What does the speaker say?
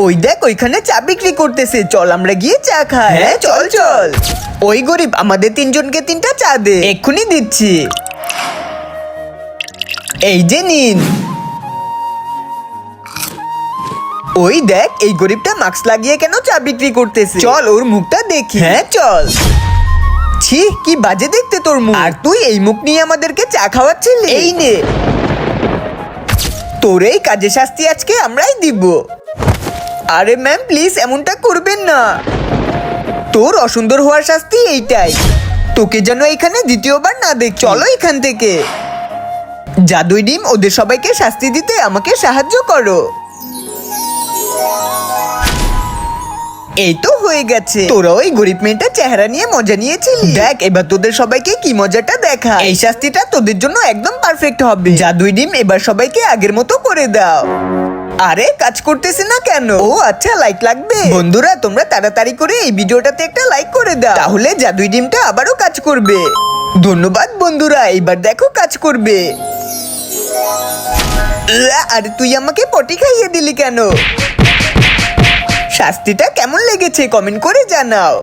ওই দেখ ওইখানে চা বিক্রি করতেছে, চল আমরা গিয়ে চা খাই। হ্যাঁ চল চল। ওই গরিব, আমাদের তিনজনকে 3টা চা দে। এক্ষুনি দিচ্ছি। এই যে নিন। ওই দেখ এই গরিবটা মাস্ক লাগিয়ে কেন চা বিক্রি করতেছে, চল ওর মুখটা দেখি। হ্যাঁ চল। ছি, কি বাজে দেখতে তোর মুখ। আর তুই এই মুখ নিয়ে আমাদেরকে চা খাওয়াচ্ছিলি? এই নে তোর এই কাজে শাস্তি আজকে আমরাই দিব। আরে ম্যাম প্লিজ এমনটা করবেন না, তোর অসুন্দর হওয়ার শাস্তি এইটাই, তোকে যেন এখানে দ্বিতীয়বার না দেখ। চলো এখান থেকে। জাদুই ডিম, ওদের সবাইকে শাস্তি দিতে আমাকে সাহায্য করো। এই তো হয়ে গেছে। তোরা ওই গরিব মেয়েটার চেহারা নিয়ে মজা নিয়েছিলি, দেখ এবার তোদের সবাইকে কি মজাটা দেখা। এই শাস্তিটা তোদের জন্য একদম পারফেক্ট হবে। জাদুই ডিম, এবার সবাইকে আগের মতো করে দাও। আরে কাজ করতেছে না কেন? ও আচ্ছা, লাইক লাগবে। বন্ধুরা তোমরা তাড়াতাড়ি করে এই ভিডিওটাতে একটা লাইক করে দাও, তাহলে জাদুই ডিমটা আবারও কাজ করবে। ধন্যবাদ বন্ধুরা, এবার দেখো কাজ করবে। আরে তুই আমাকে পটি খাইয়ে দিলি কেন? শাস্তিটা কেমন লেগেছে কমেন্ট করে জানাও।